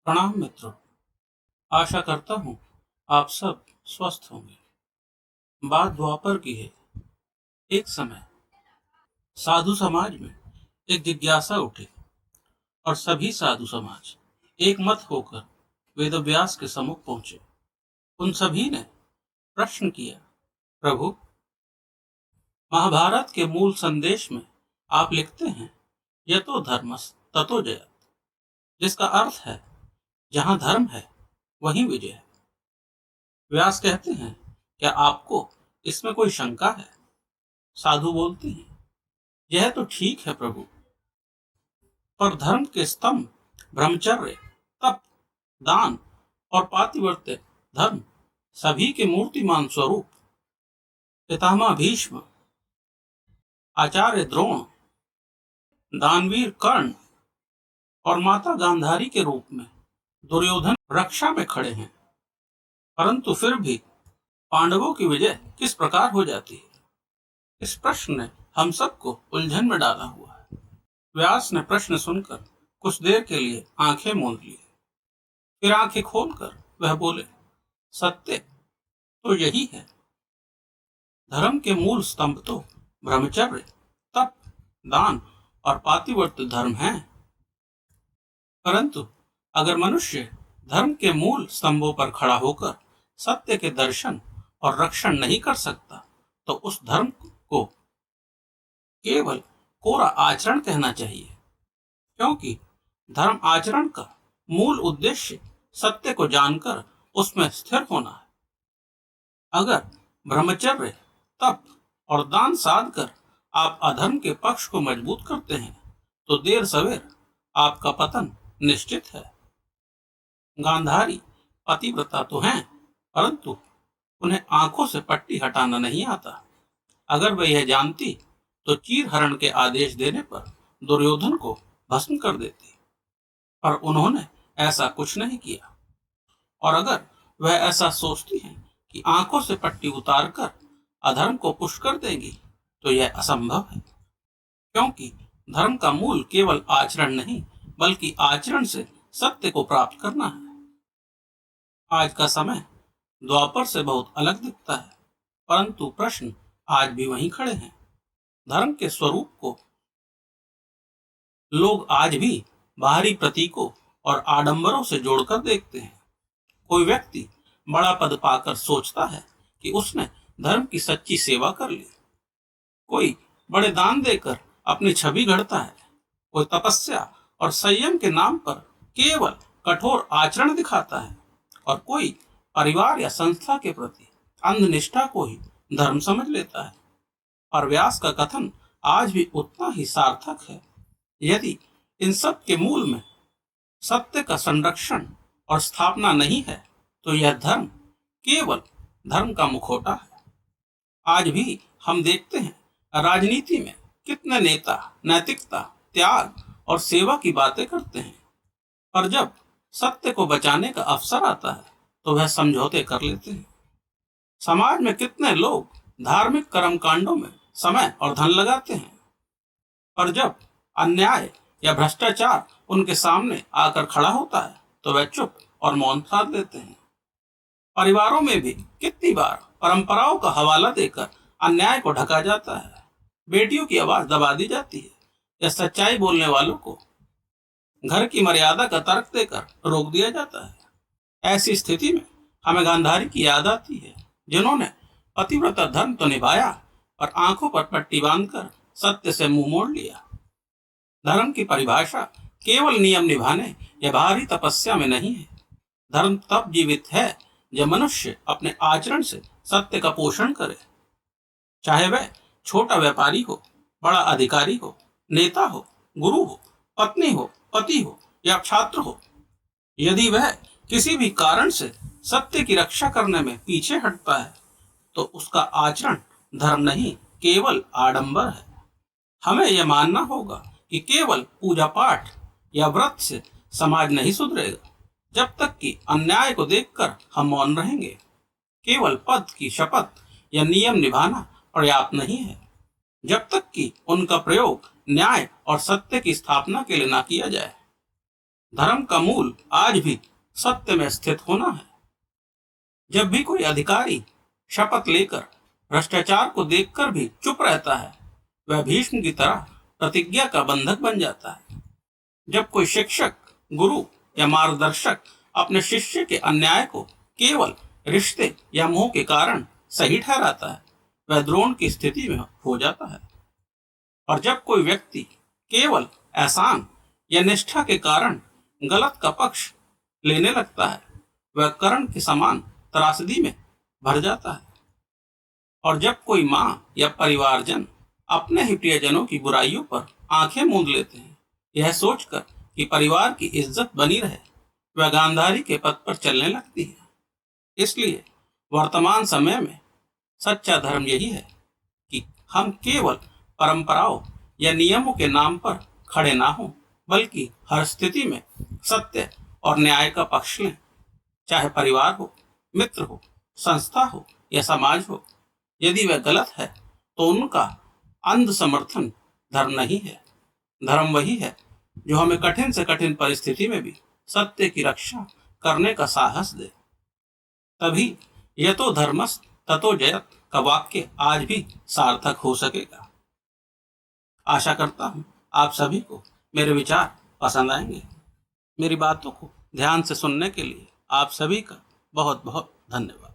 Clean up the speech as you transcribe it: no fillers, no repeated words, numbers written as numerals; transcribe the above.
प्रणाम मित्रों। आशा करता हूँ आप सब स्वस्थ होंगे। बात द्वापर की है। एक समय साधु समाज में एक जिज्ञासा उठी और सभी साधु समाज एक मत होकर वेदव्यास के सम्मुख पहुंचे। उन सभी ने प्रश्न किया, प्रभु, महाभारत के मूल संदेश में आप लिखते हैं, यतो धर्मस् ततो जयत्, जिसका अर्थ है जहां धर्म है वहीं विजय है। व्यास कहते हैं, क्या आपको इसमें कोई शंका है? साधु बोलते हैं, यह तो ठीक है प्रभु, पर धर्म के स्तंभ ब्रह्मचर्य, तप, दान और पातिव्रत्य धर्म सभी के मूर्तिमान स्वरूप पितामह भीष्म, आचार्य द्रोण, दानवीर कर्ण और माता गांधारी के रूप में दुर्योधन रक्षा में खड़े हैं, परंतु फिर भी पांडवों की विजय किस प्रकार हो जाती है? इस प्रश्न ने हम सबको उलझन में डाला हुआ है। व्यास ने प्रश्न सुनकर कुछ देर के लिए आंखें मूंद ली, फिर आंखें खोलकर वह बोले, सत्य तो यही है। धर्म के मूल स्तंभ तो ब्रह्मचर्य, तप, दान और पातिव्रत्य धर्म हैं। परंतु अगर मनुष्य धर्म के मूल स्तंभों पर खड़ा होकर सत्य के दर्शन और रक्षण नहीं कर सकता, तो उस धर्म को केवल कोरा आचरण कहना चाहिए, क्योंकि धर्म आचरण का मूल उद्देश्य सत्य को जानकर उसमें स्थिर होना है। अगर ब्रह्मचर्य, तप और दान साध कर आप अधर्म के पक्ष को मजबूत करते हैं, तो देर सवेर आपका पतन निश्चित है। गांधारी पतिव्रता तो हैं, परंतु उन्हें आंखों से पट्टी हटाना नहीं आता। अगर वे यह जानती तो चीर हरण के आदेश देने पर दुर्योधन को भस्म कर देती, पर उन्होंने ऐसा कुछ नहीं किया। और अगर वह ऐसा सोचती हैं कि आंखों से पट्टी उतारकर अधर्म को पुष्ट कर देंगी, तो यह असंभव है, क्योंकि धर्म का मूल केवल आचरण नहीं, बल्कि आचरण से सत्य को प्राप्त करना है। आज का समय द्वापर से बहुत अलग दिखता है, परंतु प्रश्न आज भी वहीं खड़े हैं। धर्म के स्वरूप को लोग आज भी बाहरी प्रतीकों और आडंबरों से जोड़कर देखते हैं। कोई व्यक्ति बड़ा पद पाकर सोचता है कि उसने धर्म की सच्ची सेवा कर ली। कोई बड़े दान देकर अपनी छवि गढ़ता है। कोई तपस्या और संयम के नाम पर केवल कठोर आचरण दिखाता है, और कोई परिवार या संस्था के प्रति अंधनिष्ठा को ही धर्म समझ लेता है। पर व्यास का कथन आज भी उतना ही सार्थक है। यदि इन सब के मूल में सत्य का संरक्षण और स्थापना नहीं है, तो यह धर्म केवल धर्म का मुखौटा है। आज भी हम देखते हैं राजनीति में कितने नेता नैतिकता, त्याग और सेवा की बातें करते हैं, पर जब सत्य को बचाने का अवसर आता है तो वह समझौते कर लेते हैं। समाज में कितने लोग धार्मिक कर्मकांडों में समय और धन लगाते हैं, पर जब अन्याय या भ्रष्टाचार उनके सामने आकर खड़ा होता है तो वह चुप और मौन साध लेते हैं। परिवारों में भी कितनी बार परंपराओं का हवाला देकर अन्याय को ढका जाता है। बेटियों की आवाज दबा दी जाती है, या सच्चाई बोलने वालों को घर की मर्यादा का तर्क देकर रोक दिया जाता है। ऐसी स्थिति में हमें गांधारी की याद आती है, जिन्होंने पतिव्रता धर्म तो निभाया, पर आंखों पर पट्टी बांधकर सत्य से मुंह मोड़ लिया। धर्म की परिभाषा केवल नियम निभाने या बाहरी तपस्या में नहीं है। धर्म तब जीवित है जब मनुष्य अपने आचरण से सत्य का पोषण करे, चाहे वह छोटा व्यापारी हो, बड़ा अधिकारी हो, नेता हो, गुरु हो, पत्नी हो, पति हो या छात्र हो। यदि वह किसी भी कारण से सत्य की रक्षा करने में पीछे हटता है, तो उसका आचरण धर्म नहीं, केवल आडंबर है। हमें यह मानना होगा कि केवल पूजा पाठ या व्रत से समाज नहीं सुधरेगा। जब तक कि अन्याय को देखकर हम मौन रहेंगे, केवल पद की शपथ या नियम निभाना पर्याप्त नहीं है। जब तक कि उनका प्रयोग न्याय और सत्य की स्थापना के लिए ना किया जाए। धर्म का मूल आज भी सत्य में स्थित होना है। जब भी कोई अधिकारी शपथ लेकर भ्रष्टाचार को देखकर भी चुप रहता है, वह भीष्म की तरह प्रतिज्ञा का बंधक बन जाता है। जब कोई शिक्षक, गुरु या मार्गदर्शक अपने शिष्य के अन्याय को केवल रिश्ते या मोह के कारण सही ठहराता है, वह द्रोण की स्थिति में हो जाता है। और जब कोई व्यक्ति केवल एहसान या निष्ठा के कारण गलत का पक्ष लेने लगता है, वह कर्ण के समान त्रासदी में भर जाता है। और जब कोई माँ या परिवारजन अपने ही प्रियजनों की बुराइयों पर आंखें मूंद लेते हैं, यह सोचकर कि परिवार की इज्जत बनी रहे, वह गांधारी के पथ पर चलने लगती है। इसलिए वर्तमान समय में सच्चा धर्म यही है कि हम केवल परंपराओं या नियमों के नाम पर खड़े ना हों, बल्कि हर स्थिति में सत्य और न्याय का पक्ष लें। चाहे परिवार हो, मित्र हो, संस्था हो या समाज हो, यदि वह गलत है तो उनका अंध समर्थन धर्म नहीं है। धर्म वही है जो हमें कठिन से कठिन परिस्थिति में भी सत्य की रक्षा करने का साहस दे। तभी यतो धर्मस् ततो जयत का वाक्य आज भी सार्थक हो सकेगा। आशा करता हूँ आप सभी को मेरे विचार पसंद आएंगे। मेरी बातों को ध्यान से सुनने के लिए आप सभी का बहुत बहुत धन्यवाद।